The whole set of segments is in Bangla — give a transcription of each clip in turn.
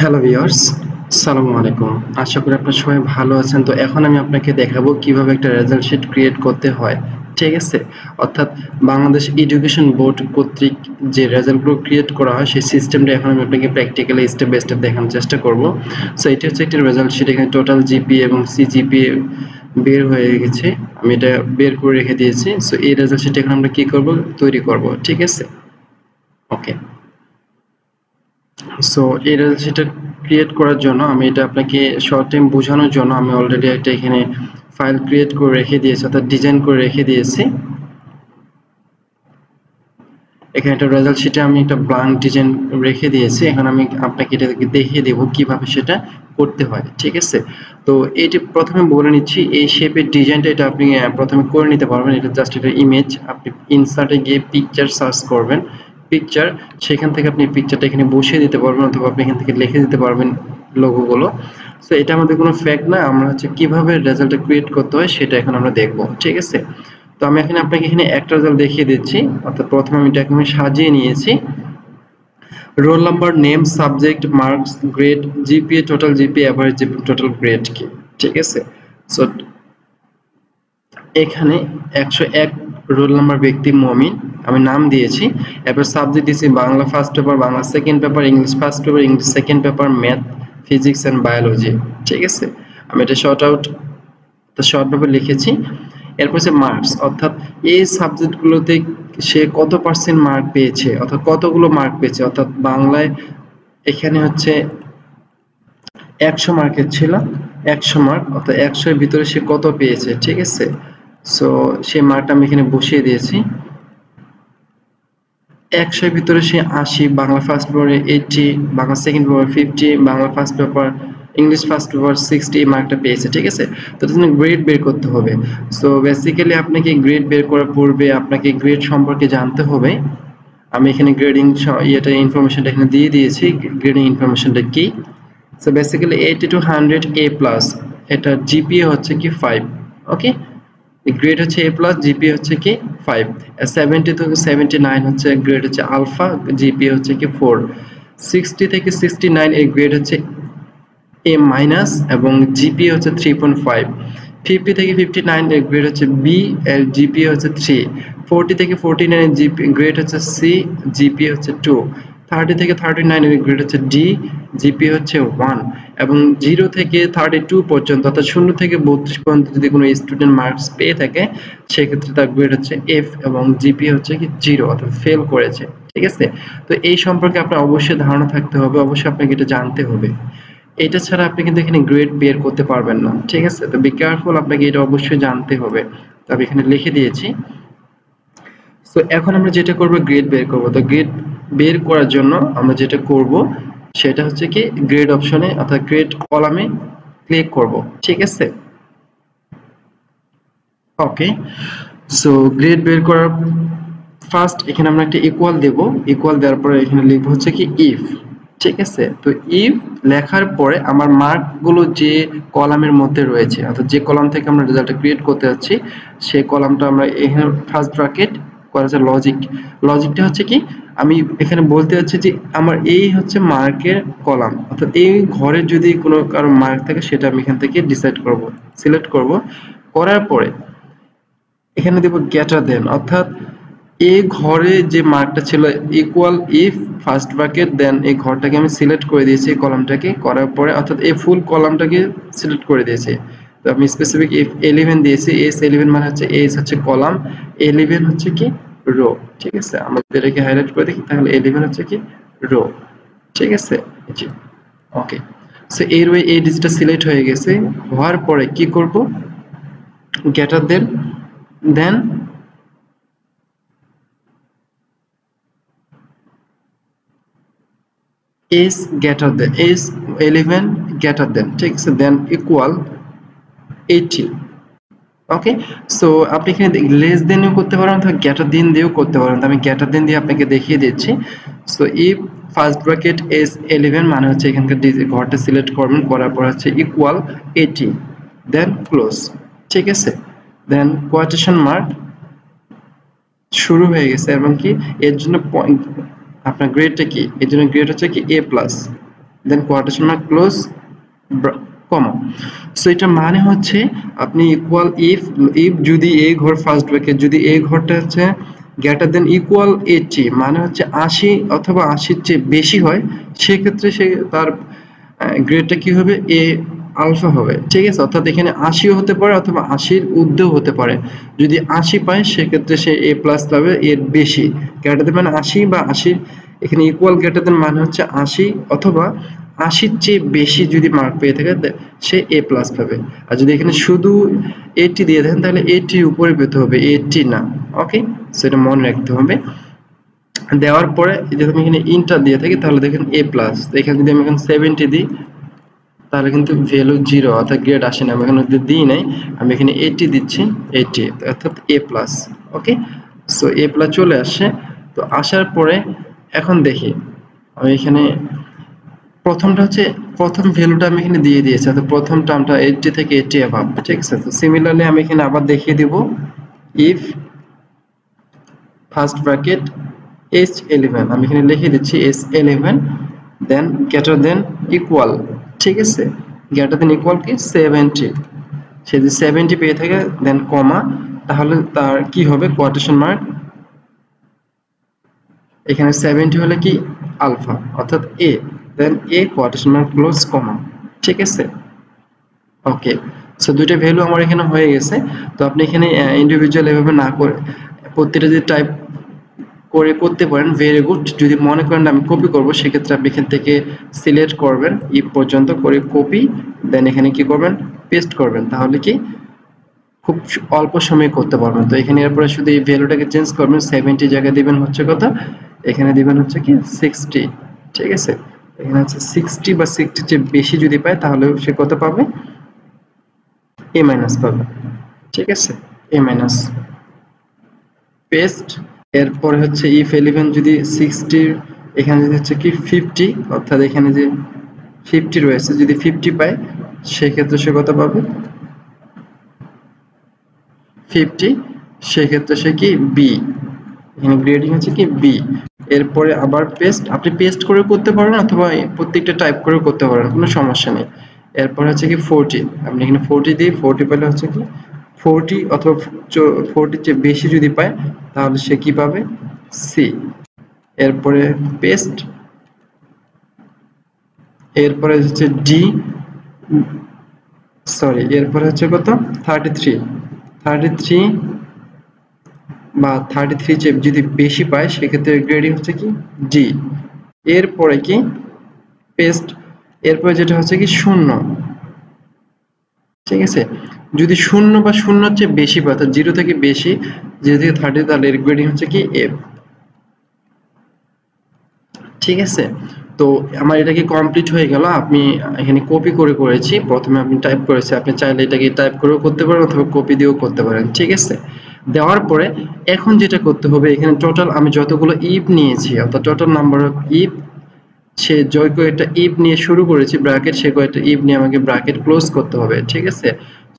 হ্যালো ভিউয়ার্স, আসসালামু আলাইকুম। আশা করি আপনারা সবাই ভালো আছেন। তো এখন আমি আপনাকে দেখাবো কিভাবে একটা রেজাল্ট শিট ক্রিয়েট করতে হয়। ঠিক আছে? অর্থাৎ বাংলাদেশ এডুকেশন বোর্ড কর্তৃক যে রেজাল্টগুলো ক্রিয়েট করা হয় সেই সিস্টেমটা এখন আমি আপনাকে প্র্যাকটিক্যালি স্টেপ বাই স্টেপ দেখানোর চেষ্টা করব। সো এটা হচ্ছে একটা রেজাল্ট শিট। এখানে টোটাল জিপিএ এবং সিজিপিএ বের হয়ে গেছে। আমি এটা বের করে রেখে দিয়েছি। সো এই রেজাল্ট শিট এখন আমরা কি করব? তৈরি করব। ঠিক আছে? ওকে। সো এই রেজিস্ট্রিটা ক্রিয়েট করার জন্য আমি এটা আপনাকে শর্ট টাইম বোঝানোর জন্য আমি অলরেডি একটা এখানে ফাইল ক্রিয়েট করে রেখে দিয়েছি, অর্থাৎ ডিজাইন করে রেখে দিয়েছি। এখানে একটা রেজাল্ট শিটে আমি একটা ব্ল্যাঙ্ক ডিজাইন রেখে দিয়েছি। এখন আমি আপনাকে এটা দেখিয়ে দেবো কিভাবে সেটা করতে হয়। ঠিক আছে? তো এটি প্রথমে বলে নিচ্ছি, এই শেপের ডিজাইনটা এটা আপনি প্রথমে করে নিতে পারবেন। এটা জাস্ট একটা ইমেজ, আপনি ইনসার্টে গিয়ে পিকচার সার্চ করবেন, পিকচার, সেখান থেকে আপনি পিকচারটা এখানে বসিয়ে দিতে পারবেন অথবা আপনি এখান থেকে লিখে দিতে পারবেন লোগোগুলো। সো এটা আমাদের কোনো ফ্যাক্ট না, আমরা হচ্ছে কিভাবে রেজাল্টটা ক্রিয়েট করতে হয় সেটা এখন আমরা দেখব। ঠিক আছে? তো আমি এখানে আপনাকে এখানে একটা রেজাল্ট দেখিয়ে দিচ্ছি। অর্থাৎ প্রথমে আমি এটা এখানে সাজিয়ে নিয়েছি। Roll number, name, subject, marks, grade, GPA, total GPA, average GPA, total grade কি। ঠিক আছে? সো এখানে 101 রোল নাম্বার ব্যক্তি মমিন, আমি নাম দিয়েছি। এরপর সাবজেক্ট দিয়েছি Bangla first paper, Bangla second paper, English first paper, English second paper, math, physics and biology. ঠিক আছে? আমি এটা শর্টভাবে লিখেছি। এরপর হচ্ছে মার্কস, অর্থাৎ এই সাবজেক্টগুলোতে সে কত পার্সেন্ট মার্ক পেয়েছে, অর্থাৎ কতগুলো মার্ক পেয়েছে। অর্থাৎ বাংলায় এখানে হচ্ছে 100 মার্কের ছিল, 100 মার্ক, অর্থাৎ 100 এর ভিতরে সে কত পেয়েছে। ঠিক আছে? সো সেই মার্কটা আমি এখানে বসিয়ে দিয়েছি। 100 এর ভিতরে সে 80, বাংলা ফার্স্ট পেপারে 80, Bangla second paper 50, Bangla first paper, English first paper 60 এই মার্কটা পেয়েছে। ঠিক আছে? তো এটার জন্য গ্রেড বের করতে হবে। সো বেসিক্যালি আপনাকে গ্রেড বের করার পূর্বে আপনাকে গ্রেড সম্পর্কে জানতে হবে। আমি এখানে গ্রেডিং ইনফরমেশনটা এখানে দিয়ে দিয়েছি। গ্রেডিং ইনফরমেশনটা কি? So basically 80 to 100 A plus, এটা জিপিএ হচ্ছে কি 5। ওকে, গ্রেড হচ্ছে এ প্লাস, জিপিএ হচ্ছে কি 5। 70 থেকে 79 হচ্ছে গ্রেড হচ্ছে আলফা, জিপিএ হচ্ছে কি 4। 60 থেকে 69 এর গ্রেড হচ্ছে এ মাইনাস এবং জিপিএ হচ্ছে 3.5। 50 থেকে 59 এর গ্রেড হচ্ছে বি, এর জিপিএ হচ্ছে 3। 40 থেকে 49 এর গ্রেড হচ্ছে সি, জিপিএ হচ্ছে 2। 30 থেকে 39 এর গ্রেড হচ্ছে ডি, জিপিএ হচ্ছে 1। এবং 0 থেকে 32 পর্যন্ত, অর্থাৎ 0 থেকে 32 পর্যন্ত যদি কোনো স্টুডেন্ট মার্কস পেয়ে থাকে সেক্ষেত্রে তার গ্রেড হচ্ছে এফ এবং জিপিএ হচ্ছে কি 0, অর্থাৎ ফেল করেছে। ঠিক আছে? তো এই সম্পর্কে আপনার অবশ্যই ধারণা থাকতে হবে, অবশ্যই আপনাকে এটা জানতে হবে। এটা ছাড়া আপনি কিন্তু এখানে গ্রেড বের করতে পারবেন না। ঠিক আছে? তো বি কেয়ারফুল, আপনাকে এটা অবশ্যই জানতে হবে। তো আমি এখানে লিখে দিয়েছি। সো এখন আমরা যেটা করব, গ্রেড বের করব। তো গ্রেড বের করার জন্য আমরা যেটা করব সেটা হচ্ছে কি গ্রেড অপশনে, অর্থাৎ গ্রেড কলামে ক্লিক করব। ঠিক আছে? ওকে, সো গ্রেড বের করার ফার্স্ট এখানে আমরা একটা ইকুয়াল দেব। ইকুয়াল দেওয়ার পরে এখানে লিখব হচ্ছে কি ইফ। ঠিক আছে? তো ইফ লেখার পরে আমার মার্কগুলো যে কলামের মধ্যে রয়েছে, অর্থাৎ যে কলাম থেকে আমরা রেজাল্টটা ক্রিয়েট করতে যাচ্ছি সেই কলামটা আমরা এখানে ফার্স্ট ব্র্যাকেট করা আছে লজিক। লজিকটা হচ্ছে কি, আমি এখানে বলতে যাচ্ছি যে আমার এই হচ্ছে মার্কের কলাম, অর্থাৎ এই ঘরে যদি কোনো কারো মার্ক থাকে সেটা আমি এখান থেকে ডিসাইড করব, সিলেক্ট করব। করার পরে এখানে দেব গ্রেটার দেন, অর্থাৎ এই ঘরে যে মার্কটা ছিল ইকুয়াল ইফ ফার্স্ট ব্র্যাকেট দেন এই ঘরটাকে আমি সিলেক্ট করে দিয়েছি, কলামটাকে করার পরে, অর্থাৎ এই ফুল কলামটাকে সিলেক্ট করে দিয়েছি। তো আমি স্পেসিফিক ইফ 11 দিয়েছি। এস 11 মানে হচ্ছে এস হচ্ছে কলাম, 11 হচ্ছে কি রো। ঠিক আছে? আমরা এটাকে হাইলাইট করে দেখি, তাহলে 11 হচ্ছে কি রো। ঠিক আছে? জি, ওকে। সো এর ওয়ে এই ডিজিটটা সিলেক্ট হয়ে গেছে। হওয়ার পরে কি করব, greater then, then is greater than is 11 greater than, ঠিক আছে, দেন ইকুয়াল 80। ওকে, সো আপনি এখানে লেস দেনও করতে পারেন অথবা গ্রেটার দেন দিয়েও করতে পারেন। তো আমি গ্রেটার দেন দিয়ে আপনাকে দেখিয়ে দিচ্ছি। So if first bracket is 11 মানে হচ্ছে এখানকার ঘরটা সিলেক্ট করবেন, করার পর হচ্ছে ইকুয়াল 80, দেন ক্লোজ। ঠিক আছে? দেন কোটেশন মার্ক শুরু হয়ে গেছে এবং কি এর জন্য আপনার গ্রেডটা কি, এর জন্য গ্রেড হচ্ছে কি এ প্লাস। দেন quotation mark close comma. So এটা মানে হচ্ছে আপনি ইকুয়াল ইফ যদি এই ঘর ফার্স্ট ব্র্যাকেট যদি এই ঘরটা হচ্ছে গ্রেটার দেন ইকুয়াল 80 মানে হচ্ছে 80 অথবা 80-র চেয়ে বেশি হয়, সেক্ষেত্রে সে তার গ্রেডটা কি হবে, এ আলফা হবে। ঠিক আছে, অর্থাৎ এখানে 80ও হতে পারে অথবা 80-র ঊর্ধ্বেও হতে পারে। যদি 80 পায় সেক্ষেত্রে সে এ প্লাস পাবে, এর বেশি গ্রেটার দেন মানে 80 বা 80 এখানে ইকুয়াল গ্রেটার দেন মানে হচ্ছে 80 অথবা 80-র চেয়ে বেশি যদি মার্ক পেয়ে থাকে সে এ প্লাস পাবে। আর যদি এখানে শুধু 80 দিয়ে দেন তাহলে 80-র উপরে পেতে হবে, 80 না। ওকে, সেটা মনে রাখতে হবে। দেওয়ার পরে যদি আমি এখানে ইন্টার দিয়ে থাকি তাহলে দেখেন এ প্লাস। এখানে যদি আমি এখন 70 দিই তাহলে কিন্তু ভ্যালু 0 অর্থাৎ গ্রেড আসে না। আমি এখানে যদি দিই নাই, আমি এখানে 80 দিচ্ছি, 80 অর্থাৎ এ প্লাস। ওকে, সো এ প্লাস চলে আসছে। তো আসার পরে এখন দেখি আমি এখানে প্রথমটা হচ্ছে প্রথম ভ্যালুটা আমি এখানে দিয়ে দিয়েছি, অর্থাৎ প্রথম টার্মটা 80 থেকে 80 অ্যাভাব। ঠিক আছে, তো সিমিলারলি আমি এখানে আবার দেখিয়ে দিব ইফ ফার্স্ট ব্র্যাকেট S11, আমি এখানে লিখে দিচ্ছি S11 দেন গ্রেটার দেন ইকুয়াল। ঠিক আছে, গ্রেটার দেন ইকুয়াল কি 70, সে যদি 70 পেয়ে থাকে দেন কমা, তাহলে তার কি হবে কোয়াটেশন মার্ক, এখানে 70 হলে কি আলফা অর্থাৎ এ, দেন এ কোয়াটেশন মার্ক ক্লোজ কমা। ঠিক আছে, ওকে। সো দুইটা ভ্যালু আমার এখানে হয়ে গেছে। তো আপনি এখানে ইন্ডিভিজুয়াল এভাবে না করে প্রত্যেকটা যদি টাইপ করে করতে পারেন ভেরি গুড। যদি মনে করেন আমি কপি করব সেক্ষেত্রে আপনি এখান থেকে সিলেক্ট করবেন ইফ পর্যন্ত করে কপি, দেন এখানে কি করবেন পেস্ট করবেন, তাহলে কি খুব অল্প সময়ে করতে পারবেন। তো এখানে এরপরে শুধু এই ভ্যালুটাকে চেঞ্জ করবেন, 70 জায়গায় দিবেন হচ্ছে কত, এখানে দিবেন হচ্ছে কি 60। ঠিক আছে, এখানে হচ্ছে 60 বা 60 চেয়ে বেশি যদি পায় তাহলে সে কত পাবে, এ মাইনাস পাবে। ঠিক আছে, এ মাইনাস পেস্ট। এরপরে হচ্ছে ইফ 11 যদি 60 এখানে যদি হচ্ছে কি 50 অর্থাৎ এখানে যে 50 রয়েছে যদি 50 পায় সেক্ষেত্রে সে কত পাবে 50, সেক্ষেত্রে সে কি বি, এখানে গ্রেডিং হচ্ছে কি বি। এরপরে আবার পেস্ট, আপনি পেস্ট করে করতে পারেন অথবা প্রত্যেকটা টাইপ করে করতে পারেন, কোনো সমস্যা নেই। এরপর হচ্ছে কি 40, আপনি এখানে 40 দিয়ে 40 পেলে হচ্ছে কি 40 অথবা 40 চেয়ে বেশি যদি পায় তাহলে সে কি পাবে সি। এরপরে পেস্ট, এরপরে হচ্ছে ডি, সরি এরপরে হচ্ছে কত 33, 33 বা 33 চেয়ে যদি বেশি পায় সেক্ষেত্রে গ্রেডিং হচ্ছে কি ডি। এরপরে কি পেস্ট, এরপরে যেটা হচ্ছে কি শূন্য। ঠিক আছে, যদি শূন্য বা শূন্যর চেয়ে বেশি পায় অর্থাৎ 0 থেকে বেশি, 0 থেকে 30 তাহলে এর গ্রেডিং হচ্ছে কি এফ। ঠিক আছে, তো আমার এটা কি কমপ্লিট হয়ে গেল। আপনি এখানে কপি করে করেছি, প্রথমে আপনি টাইপ করেছি, আপনি চাইলে এটাকে টাইপ করেও করতে পারেন অথবা কপি দিয়েও করতে পারেন। ঠিক আছে, দেওয়ার পরে এখন যেটা করতে হবে এখানে টোটাল আমি যতগুলো ইফ নিয়েছি অর্থাৎ টোটাল নাম্বার অফ ইফ, সে জয় কয়েকটা ইফ নিয়ে শুরু করেছি ব্র্যাকেট, সে কয়েকটা ইফ নিয়ে আমাকে ব্র্যাকেট ক্লোজ করতে হবে। ঠিক আছে,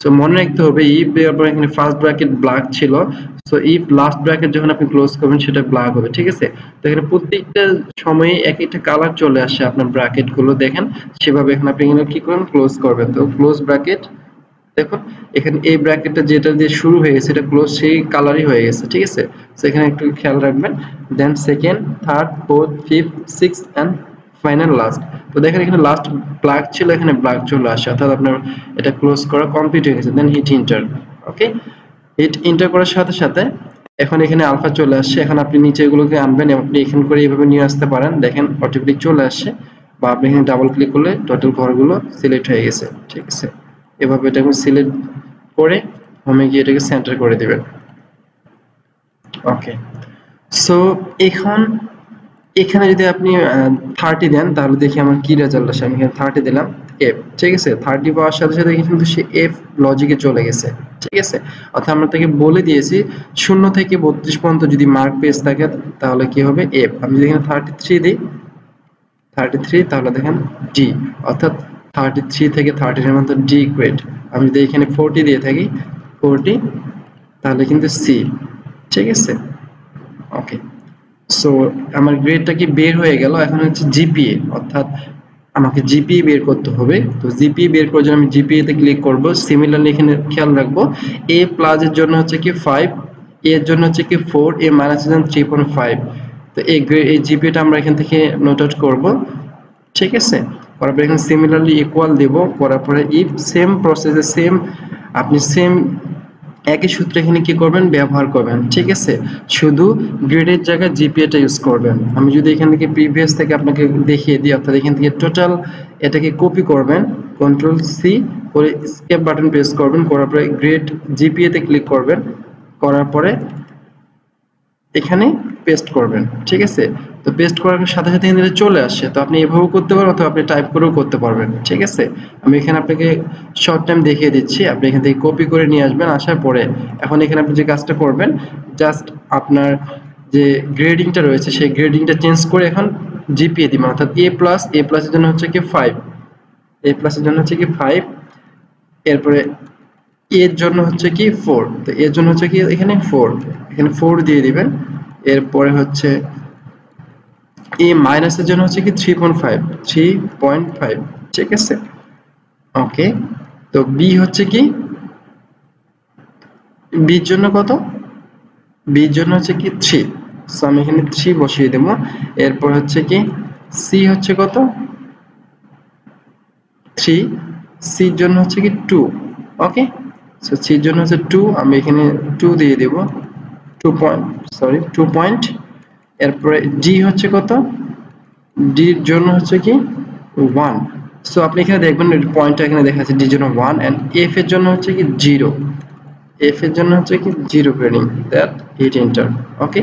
তো মনে রাখতে হবে ইফ দেওয়ার পর এখানে ফার্স্ট ব্র্যাকেট ব্ল্যাক ছিল, সো ইফ লাস্ট ব্র্যাকেট যখন আপনি ক্লোজ করবেন সেটা ব্ল্যাক হবে। ঠিক আছে, তো এখানে প্রত্যেকটা সময়ে এক একটা কালার চলে আসে আপনার ব্র্যাকেট গুলো দেখেন, সেভাবে এখন আপনি এখানে কি করবেন ক্লোজ করবেন। তো ক্লোজ ব্র্যাকেট দেখুন এখানে এই ব্র্যাকেটটা যেটা দিয়ে শুরু হয়ে গেছে এটা ক্লোজ সেই কালারই হয়ে গেছে। ঠিক আছে, সেখানে একটু খেয়াল রাখবেন। Then second, third, fourth, fifth, six and final last. তো দেখেন এখানে লাস্ট ব্ল্যাক ছিল, এখানে ব্ল্যাক চলে আসে, অর্থাৎ আপনার এটা ক্লোজ করা কমপ্লিট হয়ে গেছে। Then hit enter. Okay, hit enter করার সাথে সাথে এখন এখানে আলফা চলে আসছে। এখন আপনি নিচে এগুলোকে আনবেন, আপনি এখানে করে এইভাবে নিয়ে আসতে পারেন, দেখেন অটোমেটিক চলে আসছে। বা আপনি এখানে ডাবল ক্লিক করলে টোটাল ঘরগুলো সিলেক্ট হয়ে গেছে। ঠিক আছে, এভাবে এটাকে সিলেক্ট করে হোমে গিয়ে এটাকে সেন্টার করে দিবেন। ওকে, সো এখন এখানে যদি আপনি 30 দেন তাহলে দেখি আমার কি রেজাল্ট আসে। আমি এখানে 30 দিলাম এফ। ঠিক আছে, 30 পাওয়ার সাথে সাথে কিন্তু সে এফ লজিকে চলে গেছে। ঠিক আছে, অর্থাৎ আমরা তাকে বলে দিয়েছি 0 থেকে 32 পর্যন্ত যদি মার্ক পেজ থাকে তাহলে কি হবে এফ। আমি যদি এখানে 33 দিই 33 তাহলে দেখেন ডি, অর্থাৎ 33 থেকে 30 এর মধ্যে ডি গ্রেড। আমি যদি এখানে 40 দিয়ে থাকি 40 তাহলে কিন্তু সি। ঠিক আছে, ওকে। সো আমার গ্রেডটা কি বের হয়ে গেল। এখন হচ্ছে জিপিএ, অর্থাৎ আমাকে জিপিএ বের করতে হবে। তো জিপিএ বের করার জন্য আমি জিপিএ তে ক্লিক করব। সিমিলারলি এখানে খেয়াল রাখবো এ প্লাস এর জন্য হচ্ছে কি 5, এ এর জন্য হচ্ছে কি 4, এ মাইনাস এর জন্য 3.5। তো এই জিপিএটা আমরা এখান থেকে নোট আউট করব, ঠিক আছে। করার পরে এখানে সিমিলারলি ইকুয়াল দেব, করার পরে ইফ সেম প্রসেসে সেম আপনি সেম একই সূত্র এখানে কি করবেন ব্যবহার করবেন, ঠিক আছে। শুধু গ্রেডের জায়গায় জিপিএটা ইউজ করবেন। আমি যদি এখান থেকে প্রিভিয়াস থেকে আপনাকে দেখিয়ে দিই, অর্থাৎ এখান থেকে টোটাল এটাকে কপি করবেন, কন্ট্রোল সি করে স্কেপ বাটন প্রেস করবেন, করার পরে গ্রেড জিপিএ তে ক্লিক করবেন, করার পরে এখানে পেস্ট করবেন, ঠিক আছে। তো পেস্ট করার সাথে সাথে এখানে চলে আসে। তো আপনি এভাবেও করতে পারেন অথবা আপনি টাইপ করেও করতে পারবেন, ঠিক আছে। আমি এখানে আপনাকে শর্ট টাইম দেখিয়ে দিচ্ছি। আপনি এখান থেকে কপি করে নিয়ে আসবেন, আসার পরে এখন এখানে আপনি যে কাজটা করবেন, জাস্ট আপনার যে গ্রেডিংটা রয়েছে সেই গ্রেডিংটা চেঞ্জ করে এখন জিপিএ দিবেন, অর্থাৎ এ প্লাস এর জন্য হচ্ছে কি 5, এ প্লাসের জন্য হচ্ছে কি 5, এরপরে এর জন্য হচ্ছে কি 4, তো এর জন্য হচ্ছে কি এখানে 4, এখানে 4 দিয়ে দিবেন। এরপরে হচ্ছে এ মাইনাসের জন্য হচ্ছে কি 3.5, ঠিক আছে। ওকে, তো বি হচ্ছে কি বির জন্য কত, বির জন্য হচ্ছে কি 3, সো আমি এখানে 3 বসিয়ে দেবো। এরপর হচ্ছে কি সি হচ্ছে কত 3, সির জন্য হচ্ছে কি 2। ওকে, সো সির জন্য হচ্ছে 2, আমি এখানে 2 দিয়ে দেব, 2 পয়েন্ট। এরপরে ডি হচ্ছে কত, ডির জন্য হচ্ছে কি 1, সো আপনি এখানে দেখবেন পয়েন্টটা এখানে দেখা যাচ্ছে ডির জন্য 1, এন্ড এফ এর জন্য হচ্ছে কি 0, এফ এর জন্য হচ্ছে কি 0 grading, that hit enter. Okay,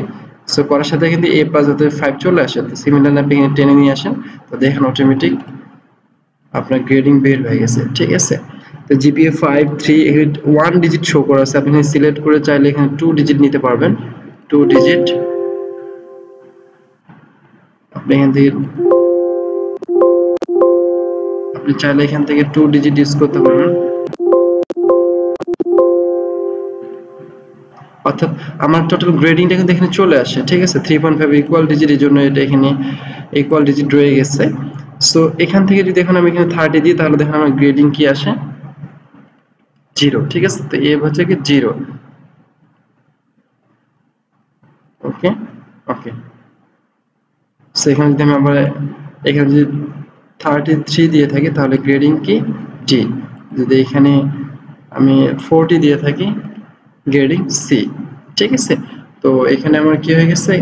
so করার সাথে কিন্তু এ প্লাস হতে 5 চলে আসে। তো সিমিলারলি আপনি এখানে টেনে নিয়ে আসেন, তো দেখেন অটোমেটিক আপনার গ্রেডিং বের হয়ে গেছে, ঠিক আছে। তো জিপিএ 5, 3 এখানে 1 ডিজিট শো করা আছে, আপনি এখানে সিলেক্ট করে চাইলে এখানে 2 ডিজিট নিতে পারবেন, 2 ডিজিট আপনি এখান থেকে আপনি চাইলে এখান থেকে 2 ডিজিট ইউজ করতে পারবেন, অর্থাৎ আমার টোটাল গ্রেডিংটা কিন্তু এখানে চলে আসে, ঠিক আছে। 3.5 ইকুয়াল ডিজিট, এর জন্য এটা এখানে ইকুয়াল ডিজিট রয়ে গেছে। সো এখান থেকে যদি এখন আমি এখানে 30 দিই, তাহলে দেখেন আমার গ্রেডিং কি আসে 0, ঠিক আছে। তো এ হচ্ছে কি 0। ওকে, ওকে, সো এখানে যদি আমি আবার এখানে যদি 33 দিয়ে থাকি, তাহলে গ্রেডিং কি ডি। যদি এখানে আমি 40 দিয়ে থাকি, গ্রেডিং সি, ঠিক আছে। তো এখানে আমার কি হয়ে গেছে,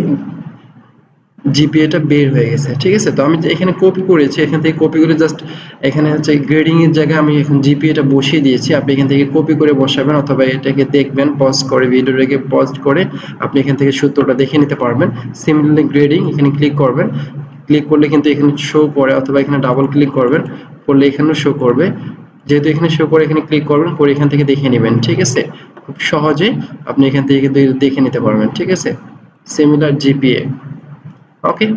জিপিএটা বের হয়ে গেছে, ঠিক আছে। তো আমি এখানে কপি করেছি, এখান থেকে কপি করে জাস্ট এখানে হচ্ছে গ্রেডিং এর জায়গায় আমি এখন জিপিএটা বসিয়ে দিয়েছি। আপনি এখান থেকে কপি করে বসাবেন, অথবা এটাকে দেখবেন পজ করে, ভিডিওটাকে পজ করে আপনি এখান থেকে সূত্রটা দেখে নিতে পারবেন। সিমিলারলি গ্রেডিং এখানে ক্লিক করবেন, ক্লিক করলে কিন্তু এখানে শো করে, অথবা এখানে ডাবল ক্লিক করবেন, করলে এখানেও শো করবে। যেহেতু এখানে শো করে এখানে ক্লিক করবেন, করে এখান থেকে দেখে নেবেন, ঠিক আছে। খুব সহজে আপনি এখান থেকে দেখে নিতে পারবেন, ঠিক আছে। সিমিলার জিপিএ, ওকে,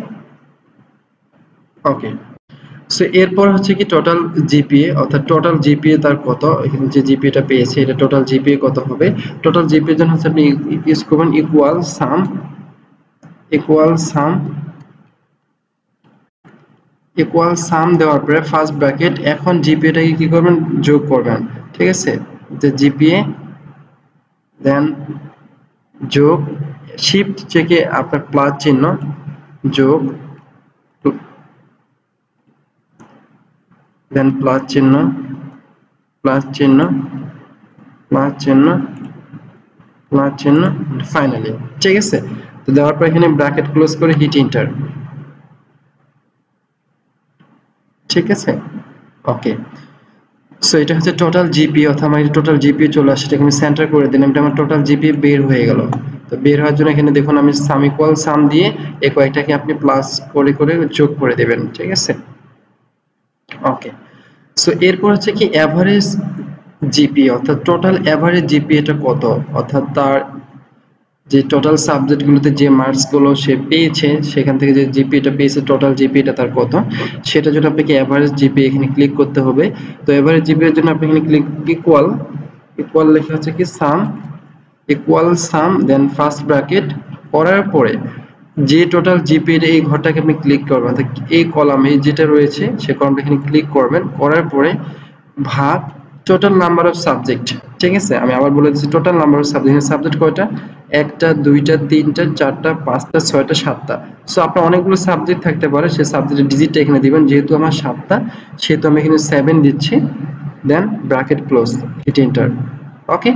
ওকে। সো এরপর হচ্ছে কি টোটাল জিপিএ, অর্থাৎ টোটাল জিপিএ তার কত, এখানে যে জিপিএটা পেয়েছে এটা টোটাল জিপিএ কত হবে। টোটাল জিপিএর জন্য হচ্ছে আপনি ইউজ করবেন ইকুয়াল সাম, ইকুয়াল সাম, ইকুয়াল সাম দেওয়ার পরে ফার্স্ট ব্র্যাকেট, এখন জিপিএটাকে কি করবেন যোগ করবেন, ঠিক আছে। যে জিপিএ দেন যোগ, শিফট চেকে আপনার প্লাস চিহ্ন, যোগ, দেন প্লাস চিহ্ন, প্লাস চিহ্ন, প্লাস চিহ্ন, প্লাস চিহ্ন, ফাইনালি, ঠিক আছে। তো দেওয়ার পর এখানে ব্র্যাকেট ক্লোজ করে হিট এন্টার, ঠিক আছে। ওকে, সো এটা হচ্ছে টোটাল জিপি, অর্থাৎ আমার টোটাল জিপি চলে আসছে। এটাকে আমি সেন্টার করে দিলাম, এটা আমার টোটাল জিপি বের হয়ে গেল। তো বের হওয়ার জন্য এখানে দেখুন আমি সাম ইকুয়াল সাম দিয়ে এই কয়েকটাকে আপনি প্লাস করে করে যোগ করে দেবেন, ঠিক আছে। ওকে, সো এরপর হচ্ছে কি এভারেজ জিপি, অর্থাৎ টোটাল এভারেজ জিপি এটা কত, অর্থাৎ তার যে টোটাল সাবজেক্টগুলোতে যে মার্কসগুলো সে পেয়েছে সেখান থেকে যে জিপিএটা পেয়েছে, টোটাল জিপিএটা তার কত, সেটা জন্য আপনাকে এভারেজ জিপি এখানে ক্লিক করতে হবে। তো এভারেজ জিপি এর জন্য আপনি এখানে ক্লিক ইকুয়াল, ইকুয়াল লেখা হচ্ছে কি সাম, ইকুয়াল সাম, দেন ফার্স্ট ব্র্যাকেট করার পরে যে টোটাল জিপি এর এই ঘরটাকে আপনি ক্লিক করবেন, অর্থাৎ এই কলামে যেটা রয়েছে সেই কলামটা এখানে ক্লিক করবেন, করার পরে ভাগ টোটাল নাম্বার অফ সাবজেক্ট। ঠিক আছে, আমি আবার বলে দিচ্ছি, total number of subject. Subject কয়টা? একটা, দুইটা, তিনটা, চারটা, পাঁচটা, ছয়টা, সাতটা। সো আপনার অনেকগুলো সাবজেক্ট থাকতে পারে, সেই সাবজেক্টের ডিজিটটা এখানে দিবেন। যেহেতু আমার সাতটা, সেহেতু আমি এখানে 7 দিচ্ছি, then bracket close, hit enter. Okay,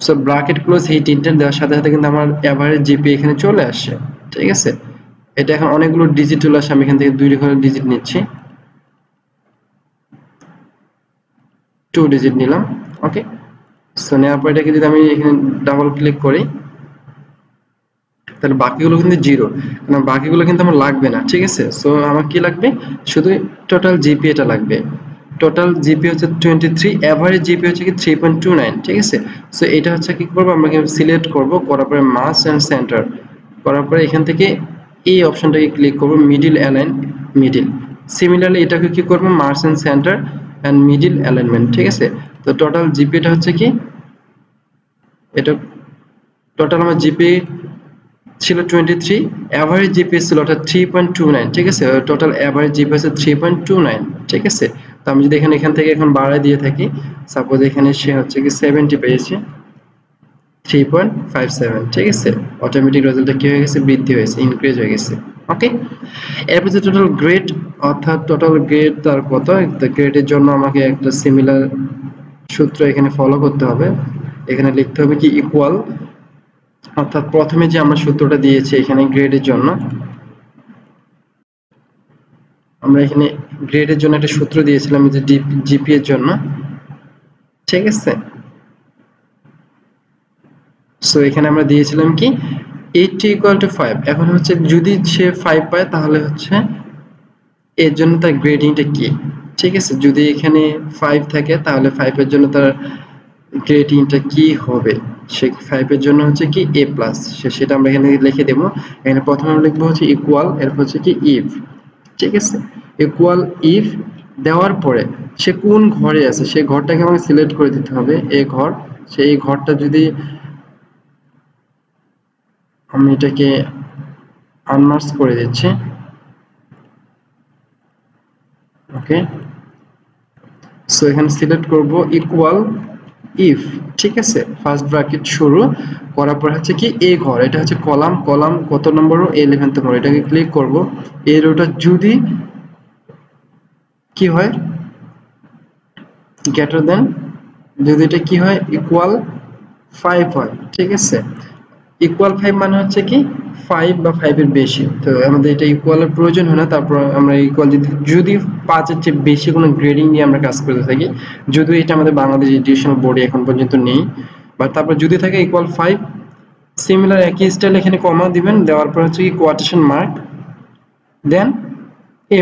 so bracket close hit enter দেওয়ার সাথে সাথে কিন্তু আমার এভারেজ জিপি এখানে চলে আসে। ঠিক আছে, এটা এখন অনেকগুলো ডিজিট চলে আসে, আমি এখান থেকে 2 করে ডিজিট নিচ্ছি, 2 ডিজিট নিলাম। ওকে, সো নেওয়ার পর এটাকে যদি আমি এখানে ডাবল ক্লিক করি, তাহলে বাকিগুলো কিন্তু জিরো, কারণ বাকিগুলো কিন্তু আমার লাগবে না। ঠিক আছে, সো আমার কি লাগবে? শুধু টোটাল জিপি এটা লাগবে। টোটাল জিপি হচ্ছে 23, এভারেজ জিপি হচ্ছে কি 3.29। ঠিক আছে, সো এটা হচ্ছে কি করবো, আমরা সিলেক্ট করব, করার পরে মাস এন্ড সেন্টার, করার পরে এখান থেকে এই অপশনটাকে ক্লিক করব, মিডিল অ্যালাইন মিডিল। সিমিলারলি এটাকে কি করব, merge and centre and middle alignment. ঠিক আছে, তো টোটাল জিপিটা হচ্ছে কি, এটা টোটাল আমার জিপি ছিল 23, এভারেজ জিপি ছিল ওটা 3.29। ঠিক আছে, টোটাল এভারেজ জিপি আছে 3.29। ঠিক আছে, তো আমি যদি এখান থেকে এখন বাড়ায় দিয়ে থাকি, সাপোজ এখানে সে হচ্ছে কি 70 পেয়েছে, 3.57। ঠিক আছে, অটোমেটিক রেজাল্টটা কি হয়ে গেছে, বৃদ্ধি হয়েছে, ইনক্রিজ হয়ে গেছে। ওকে, এরপর যে টোটাল গ্রেড, অর্থাৎ টোটাল গ্রেড তার কত, গ্রেডের জন্য আমাকে একটা সিমিলার সূত্র এখানে ফলো করতে হবে। এখানে লিখতে হবে কি ইকুয়াল, অর্থাৎ প্রথমে যে আমরা সূত্রটা দিয়েছি এখানে গ্রেডের জন্য, আমরা এখানে গ্রেডের জন্য একটা সূত্র দিয়েছিলাম যে জিপি এর জন্য। ঠিক আছে, সো এখানে আমরা দিয়েছিলাম কি 80 = 5। এখন হচ্ছে যদি সে 5 পায় তাহলে হচ্ছে এর জন্য তার গ্রেডিংটা কি। ঠিক আছে, যদি এখানে 5 থাকে তাহলে 5 এর জন্য তার গ্রেডিংটা কি হবে, সে 5 এর জন্য হচ্ছে কি A+, সেটা আমরা এখানে লিখে দেব। এখানে প্রথমে আমরা লিখবো হচ্ছে ইকুয়াল, এরপর হচ্ছে কি ইফ। ঠিক আছে, ইকুয়াল ইফ দেওয়ার পরে সে কোন ঘরে আছে সেই ঘরটাকে আমাকে সিলেক্ট করে দিতে হবে, এই ঘর। সেই ঘরটা যদি আমি এটাকে আনমার্ক করে দিচ্ছি, ওকে, সো এখানে সিলেক্ট করব ইকুয়াল ইফ। ঠিক আছে, ফার্স্ট ব্র্যাকেট শুরু করার পর হচ্ছে কি এই ঘর, এটা হচ্ছে কলাম, কলাম কত নম্বর, 11 নম্বর, এটাকে ক্লিক করব। এই রোটা যদি কি হয়, গ্রেটার দেন, যদি এটা কি হয় ইকুয়াল 5 হয়। ঠিক আছে, ইকুয়াল 5 মানে হচ্ছে কি 5 বা 5 এর বেশি। তো আমাদের এটা ইকুয়ালের প্রয়োজন হয় না, তারপর আমরা ইকুয়াল যদি 5 এর চেয়ে বেশি কোনো গ্রেডিং নিয়ে আমরা কাজ করতে থাকি, যদিও এটা আমাদের বাংলাদেশ এডুকেশন বোর্ডে এখন পর্যন্ত নেই, বা তারপর যদি থাকে ইকুয়াল 5, সিমিলার একই স্টাইল এখানে কমা দিবেন, দেওয়ার পর হচ্ছে কি quotation mark, then A+,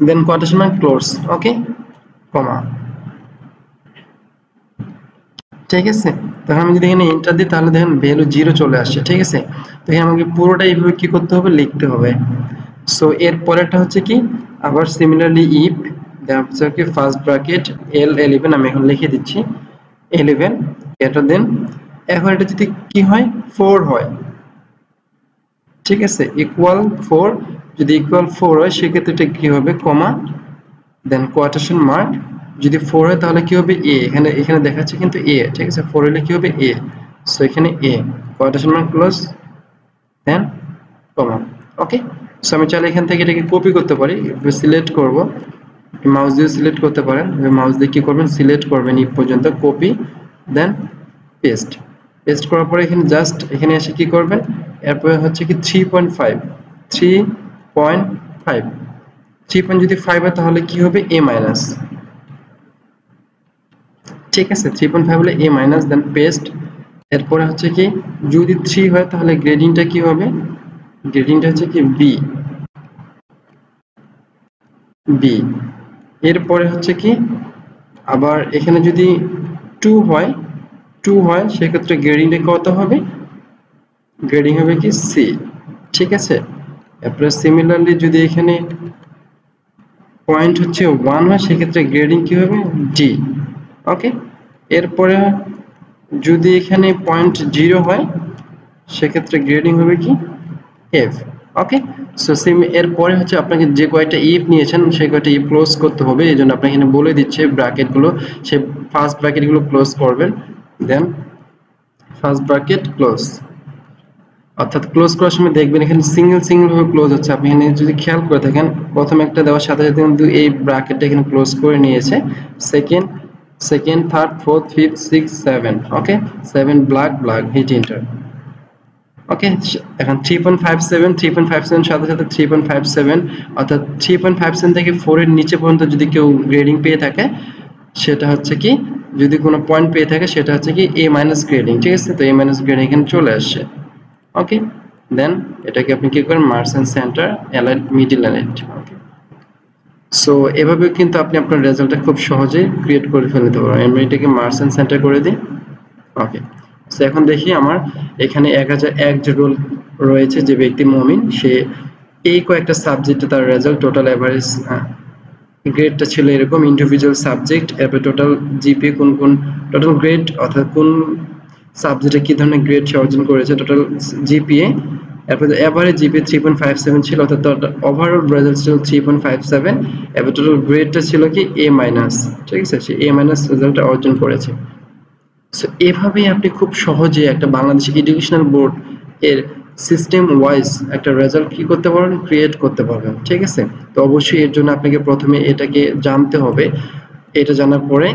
then quotation mark close, okay, comma. ঠিক আছে, তখন আমি যদি এখানে এন্টার দিই তাহলে দেখেন ভ্যালু 0 চলে আসছে। ঠিক আছে, তো এখানে আমাকে পুরোটা এইভাবে কি করতে হবে, লিখতে হবে। সো এর পরেরটা হচ্ছে কি আবার সিমিলারলি ইফ দেওয়া হচ্ছে কি ফার্স্ট ব্র্যাকেট L11, আমি এখন লিখে দিচ্ছি 11 গ্রেটার দেন, এখন এটা যদি কি হয় 4 হয়। ঠিক আছে, ইকুয়াল 4, যদি ইকুয়াল 4 হয় সেক্ষেত্রে এটা কি হবে, কমা, দেন কোয়াটেশন মার্ক, যদি 4 হয় তাহলে কি হবে A, এখানে দেখাচ্ছে কিন্তু A। ঠিক আছে, 4 হলে কি হবে A, সো এখানে A, quotation mark close, then comma. Okay, so আমি চাইলে এখান থেকে এটাকে কপি করতে পারি, সিলেক্ট করব, মাউস দিয়ে সিলেক্ট করতে পারেন, মাউস দিয়ে কি করবেন, সিলেক্ট করবেন এই পর্যন্ত, কপি, দেন পেস্ট। পেস্ট করার পরে এখানে জাস্ট এখানে এসে কি করবেন, এরপরে হচ্ছে কি 3.5, 3.5, 3 যদি 5 হয় তাহলে কি হবে A-। ঠিক আছে, 3.5 হলে A-, দেন পেস্ট। এরপরে হচ্ছে কি যদি 3 হয় তাহলে গ্রেডিংটা কি হবে, গ্রেডিংটা হচ্ছে কি বি। এরপরে হচ্ছে কি আবার এখানে যদি 2 হয় সেক্ষেত্রে গ্রেডিংটা কত হবে, গ্রেডিং হবে কি সি। ঠিক আছে, এরপরে সিমিলারলি যদি এখানে পয়েন্ট হচ্ছে 1 হয় সেক্ষেত্রে গ্রেডিং কি হবে ডি। ওকে, এরপরে যদি এখানে 0.0 হয় সেক্ষেত্রে গ্রেডিং হবে কি এফ। ওকে, সো সেম এরপরে হচ্ছে আপনাকে যে কয়টা ইফ নিয়েছেন সেই কয়টা ইফ ক্লোজ করতে হবে, এই জন্য আপনাকে এখানে বলে দিচ্ছে ব্র্যাকেটগুলো, সে ফার্স্ট ব্র্যাকেটগুলো ক্লোজ করবেন, দেন ফার্স্ট ব্র্যাকেট ক্লোজ। অর্থাৎ ক্লোজ করার সময় দেখবেন এখানে সিঙ্গেল সিঙ্গেল ভাবে ক্লোজ হচ্ছে। আপনি এখানে যদি খেয়াল করে থাকেন প্রথম একটা দেওয়ার সাথে সাথে কিন্তু এই ব্র্যাকেটটা এখানে ক্লোজ করে নিয়েছে, second second third fourth fifth six seven. Okay, seven black black hit enter. Okay, এখন 3.57 3.57 সাথে সাথে 3.57, অর্থাৎ 3.57 থেকে 4 এর নিচে পর্যন্ত যদি কেউ গ্রেডিং পেয়ে থাকে সেটা হচ্ছে কি, যদি কোনো পয়েন্ট পেয়ে থাকে সেটা হচ্ছে কি এ মাইনাস গ্রেডিং। ঠিক আছে, তো এ মাইনাস গ্রেডিং এখানে চলে আসছে। ওকে, দেন এটাকে আপনি কি করেন, marks and centre aligned middle aligned. Okay, so এভাবে কিন্তু আপনি আপনার রেজাল্টটা খুব সহজেই ক্রিয়েট করে ফেলতে পারবেন। আমি এটাকে মার্কস এন্ড সেন্টার করে দিই। ওকে, সো এখন দেখি আমার এখানে 1001 যে রোল রয়েছে, যে ব্যক্তি মুমিন সে এই কয়েকটা সাবজেক্টে তার রেজাল্ট টোটাল এভারেজ গ্রেডটা ছিল এরকম, ইন্ডিভিজুয়াল সাবজেক্ট, এরপর টোটাল জিপিএ কোন কোন টোটাল গ্রেড অর্থাৎ কোন সাবজেক্টে কি ধরনের গ্রেড সে অর্জন করেছে, টোটাল জিপিএ, এরপর এভারেজ জিপিএ 3.57 ছিল, অর্থাৎ ওভারঅল রেজাল্ট ছিল 3.57, এরপর টোটাল গ্রেডটা ছিল কি এ মাইনাস। ঠিক আছে, সে এ মাইনাস রেজাল্টটা অর্জন করেছে। সো এভাবেই আপনি খুব সহজে একটা বাংলাদেশ এডুকেশনাল বোর্ড এর সিস্টেম ওয়াইজ একটা রেজাল্ট কি করতে পারবেন, ক্রিয়েট করতে পারবেন। ঠিক আছে, তো অবশ্যই এর জন্য আপনাকে প্রথমে এটাকে জানতে হবে, এটা জানার পরে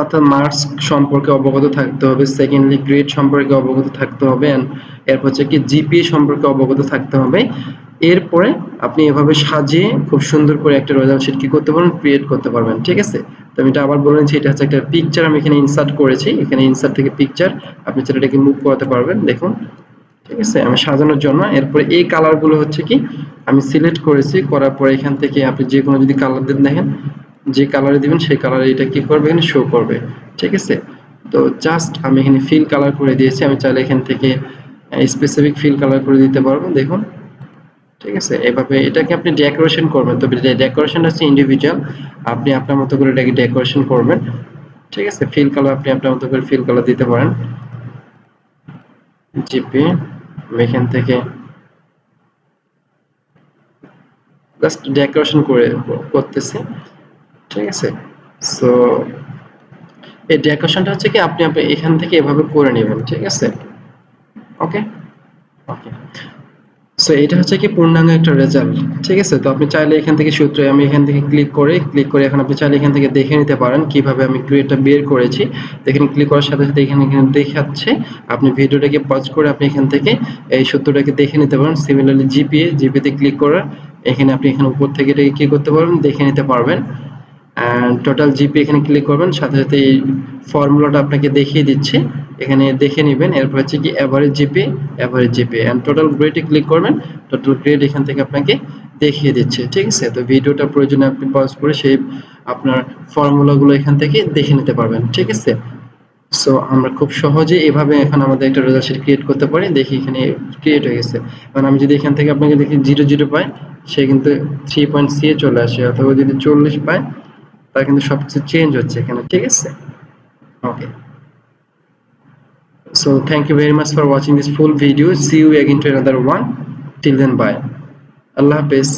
অর্থাৎ মার্কস সম্পর্কে অবগত থাকতে হবে, সেকেন্ডলি গ্রেড সম্পর্কে অবগত থাকতে হবে, এন্ড এরপর হচ্ছে কি জিপিএ সম্পর্কে অবগত থাকতে হবে। এরপরে আপনি এভাবে সাজিয়ে খুব সুন্দর করে একটা রেজাল্ট শিট কি করতে পারবেন, ক্রিয়েট করতে পারবেন। ঠিক আছে, তো আমি এটা আবার বলে নিচ্ছি, এটা হচ্ছে একটা পিকচার আমি এখানে ইনসার্ট করেছি, এখানে ইনসার্ট থেকে পিকচার আপনি সেটাকে মুভ করাতে পারবেন, দেখুন। ঠিক আছে, আমি সাজানোর জন্য এরপরে এই কালারগুলো হচ্ছে কি আমি সিলেক্ট করেছি, করার পরে এখান থেকে আপনি যে কোনো যদি কালার দেন, দেখেন যে কালারে দিবেন সেই কালারে এটা কি করবে, এখানে শো করবে। ঠিক আছে, তো জাস্ট আমি এখানে ফিল কালার করে দিয়েছি, আমি চাইলে এখান থেকে স্পেসিফিক ফিল কালার করে দিতে পারবো, দেখুন। ঠিক আছে, এভাবে এটাকে আপনি ডেকোরেশন করবেন, তবে ডেকোরেশনটা হচ্ছে ইন্ডিভিজুয়াল, আপনি আপনার মতো করে এটাকে ডেকোরেশন করবেন। ঠিক আছে, ফিল কালার আপনি আপনার মতো করে ফিল কালার দিতে পারেন। জিপি এখান থেকে জাস্ট ডেকোরেশন করতেছি। ঠিক আছে, সো এই ডেকোরেশনটা হচ্ছে কি আপনি এখান থেকে এভাবে করে নেবেন। ঠিক আছে, ওকে ওকে, সো এটা হচ্ছে কি পূর্ণাঙ্গ একটা রেজাল্ট। ঠিক আছে, তো আপনি চাইলে এখান থেকে সূত্রে আমি এখান থেকে ক্লিক করে এখন আপনি চাইলে এখান থেকে দেখে নিতে পারেন কিভাবে আমি গ্রেডটা বের করেছি। এখানে ক্লিক করার সাথে সাথে এখানে দেখাচ্ছে, আপনি ভিডিওটাকে পজ করে আপনি এখান থেকে এই সূত্রটাকে দেখে নিতে পারেন। সিমিলারলি জিপিএ তে ক্লিক করে এখানে আপনি এখানে উপর থেকে এটাকে কি করতে পারবেন, দেখে নিতে পারবেন। টোটাল জিপি এখানে ক্লিক করবেন, সাথে সাথে এই ফর্মুলাটা আপনাকে দেখিয়ে দিচ্ছে, এখানে দেখে নেবেন। এরপর হচ্ছে কি এভারেজ জিপি এন্ড টোটাল গ্রেডে ক্লিক করবেন, টোটাল গ্রেড এখান থেকে আপনাকে দেখিয়ে দিচ্ছে। ঠিক আছে, তো ভিডিওটা প্রয়োজনে আপনি পজ করে সেই আপনার ফর্মুলাগুলো এখান থেকে দেখে নিতে পারবেন। ঠিক আছে, সো আমরা খুব সহজে এভাবে এখন আমাদের একটা রেজাল্ট শিট ক্রিয়েট করতে পারি। দেখি এখানে ক্রিয়েট হয়ে গেছে। কারণ আমি যদি এখান থেকে আপনাকে দেখি 0 পাই, সে কিন্তু 3.c এ চলে আসে, অথবা যদি 40 পায় তার কিন্তু সবকিছু চেঞ্জ হচ্ছে এখানে। ঠিক আছে, ওকে, so thank you very much for watching this full video. See you again to another one. Till then, bye. Allah Hafiz.